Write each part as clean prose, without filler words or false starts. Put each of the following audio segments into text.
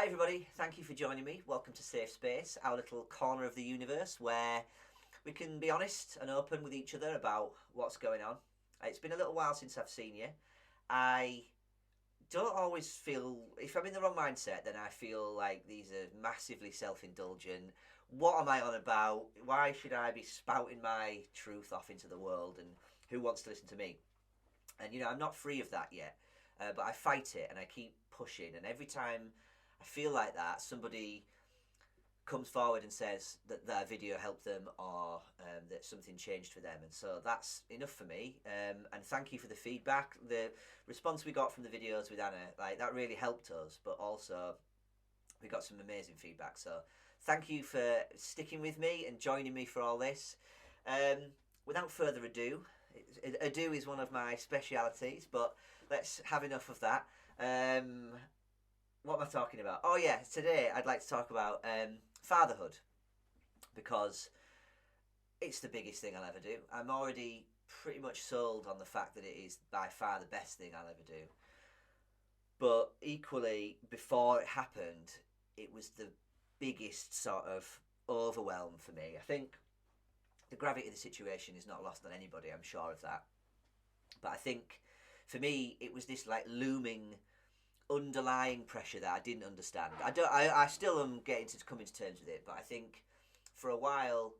Hi everybody, thank you for joining me. Welcome to Safe Space, our little corner of the universe where we can be honest and open with each other about what's going on. It's been a little while since I've seen you. I don't always feel, if I'm in the wrong mindset, then I feel like these are massively self-indulgent. What am I on about? Why should I be spouting my truth off into the world, and who wants to listen to me? And I'm not free of that yet, but I fight it and I keep pushing, and every time I feel like that, somebody comes forward and says that their video helped them, or that something changed for them, and so that's enough for me. And thank you for the feedback. The response we got from the videos with Anna, like, that really helped us, but also we got some amazing feedback. So thank you for sticking with me and joining me for all this. Without further ado, ado is one of my specialities, but let's have enough of that. What am I talking about? Oh yeah, today I'd like to talk about fatherhood, because it's the biggest thing I'll ever do. I'm already pretty much sold on the fact that it is by far the best thing I'll ever do. But equally, before it happened, it was the biggest sort of overwhelm for me. I think the gravity of the situation is not lost on anybody, I'm sure of that. But I think for me, it was this like looming underlying pressure that I didn't understand. I still am getting to coming to terms with it, but I think for a while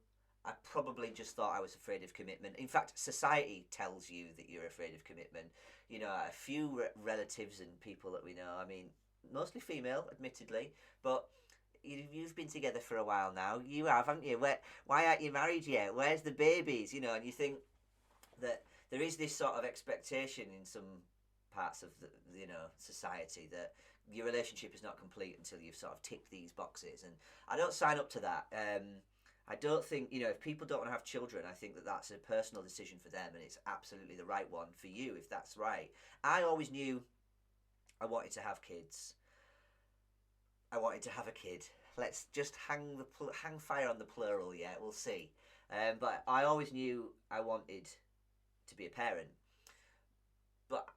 I probably just thought I was afraid of commitment. In fact, society tells you that you're afraid of commitment. A few relatives and people that we know, I mean, mostly female, admittedly, but you've been together for a while now. You have, haven't you? Why aren't you married yet? Where's the babies? And you think that there is this sort of expectation in some parts of the society that your relationship is not complete until you've sort of ticked these boxes, and I don't sign up to that. I don't think, if people don't want to have children, I think that that's a personal decision for them, and it's absolutely the right one for you if that's right. I always knew I wanted to have kids. I wanted to have a kid. Let's just hang fire on the plural. Yeah, we'll see. But I always knew I wanted to be a parent. But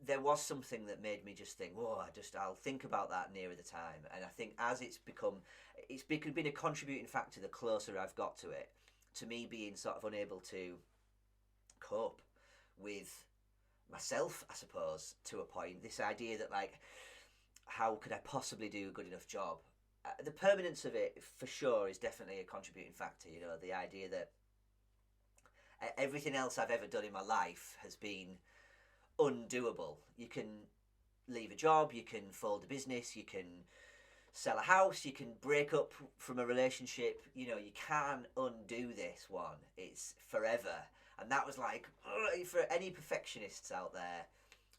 there was something that made me just think, whoa, I'll think about that nearer the time. And I think as it's been a contributing factor the closer I've got to it, to me being sort of unable to cope with myself, I suppose, to a point. This idea that, like, how could I possibly do a good enough job? The permanence of it, for sure, is definitely a contributing factor. The idea that everything else I've ever done in my life has been undoable. You can leave a job, you can fold a business, you can sell a house, you can break up from a relationship. You can't undo this one. It's forever. And that was like, for any perfectionists out there,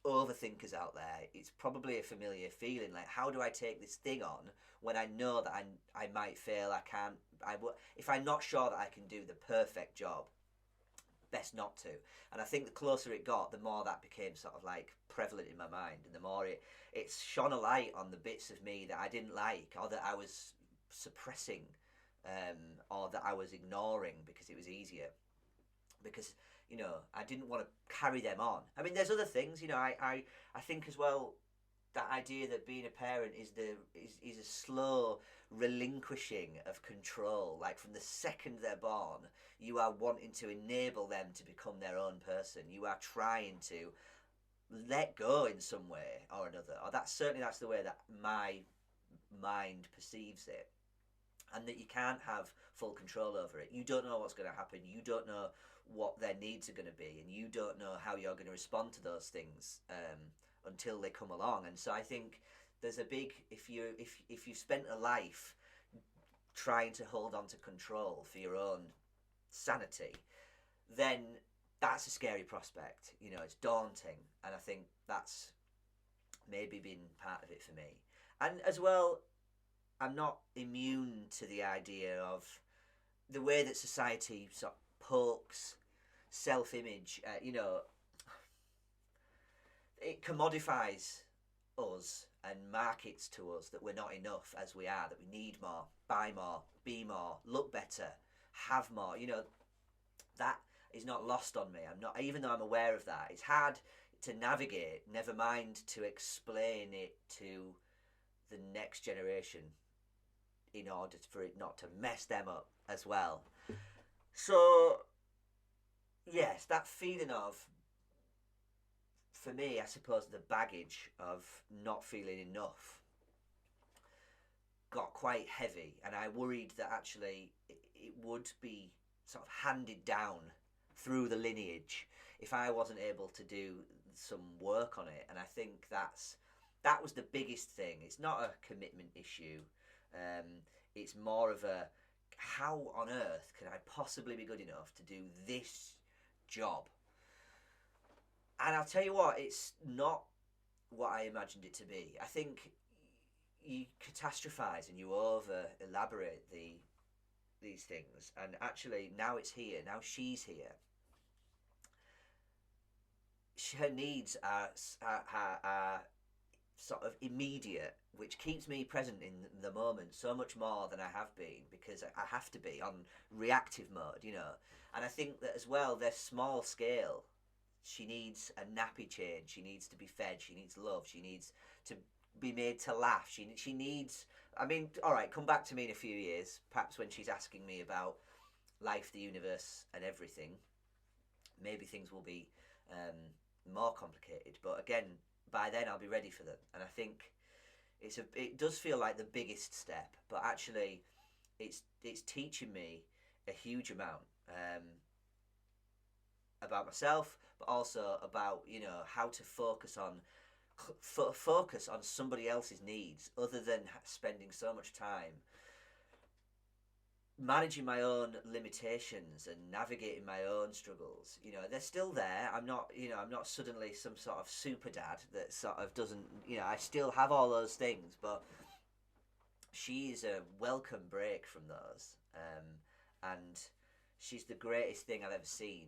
overthinkers out there, it's probably a familiar feeling. Like, how do I take this thing on when I know that I might fail? If I'm not sure that I can do the perfect job, best not to. And I think the closer it got, the more that became sort of like prevalent in my mind, and the more it shone a light on the bits of me that I didn't like, or that I was suppressing, or that I was ignoring because it was easier, because I didn't want to carry them on. I mean, there's other things. I think as well, that idea that being a parent is a slow relinquishing of control. Like, from the second they're born, you are wanting to enable them to become their own person. You are trying to let go in some way or another. Or that's the way that my mind perceives it. And that you can't have full control over it. You don't know what's going to happen. You don't know what their needs are going to be, and you don't know how you're going to respond to those things until they come along. And so I think there's a big, if you've spent a life trying to hold on to control for your own sanity, then that's a scary prospect. It's daunting, and I think that's maybe been part of it for me. And as well, I'm not immune to the idea of the way that society sort of pokes self-image. It commodifies us and markets to us that we're not enough as we are, that we need more, buy more, be more, look better, have more. That is not lost on me. I'm not, even though I'm aware of that, it's hard to navigate, never mind to explain it to the next generation in order for it not to mess them up as well. So, yes, that feeling of, for me, I suppose the baggage of not feeling enough got quite heavy, and I worried that actually it would be sort of handed down through the lineage if I wasn't able to do some work on it. And I think that was the biggest thing. It's not a commitment issue. It's more of a, how on earth can I possibly be good enough to do this job? And I'll tell you what, it's not what I imagined it to be. I think you catastrophize and you over elaborate these things, and actually now it's here. Now she's here. Her needs are sort of immediate, which keeps me present in the moment so much more than I have been, because I have to be on reactive mode, you know. And I think that as well, they're small scale. She needs a nappy change. She needs to be fed. She needs love. She needs to be made to laugh. She needs. I mean, all right, come back to me in a few years, perhaps when she's asking me about life, the universe, and everything. Maybe things will be more complicated, but again, by then I'll be ready for them. And I think it does feel like the biggest step, but actually, it's teaching me a huge amount about myself, but also about, you know, how to focus on somebody else's needs, other than spending so much time managing my own limitations and navigating my own struggles. You know, they're still there. I'm not suddenly some sort of super dad that sort of doesn't, you know, I still have all those things, but she is a welcome break from those. And she's the greatest thing I've ever seen.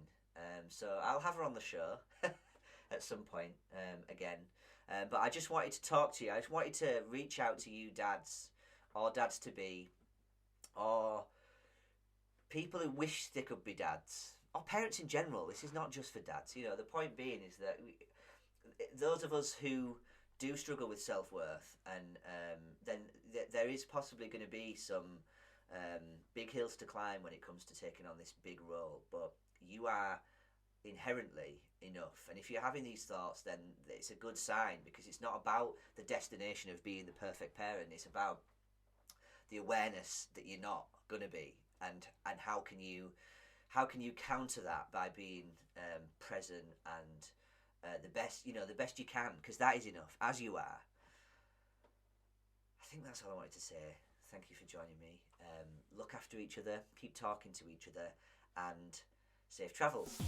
So I'll have her on the show at some point again. But I just wanted to talk to you. I just wanted to reach out to you dads, or dads to be, or people who wish they could be dads, or parents in general. This is not just for dads. You know, the point being is that those of us who do struggle with self-worth, and then there is possibly going to be some big hills to climb when it comes to taking on this big role, but you are inherently enough. And if you're having these thoughts, then it's a good sign, because it's not about the destination of being the perfect parent. It's about the awareness that you're not going to be, and how can you counter that by being present and the best you can, because that is enough as you are. I think that's all I wanted to say. Thank you for joining me. Look after each other, keep talking to each other, and safe travels.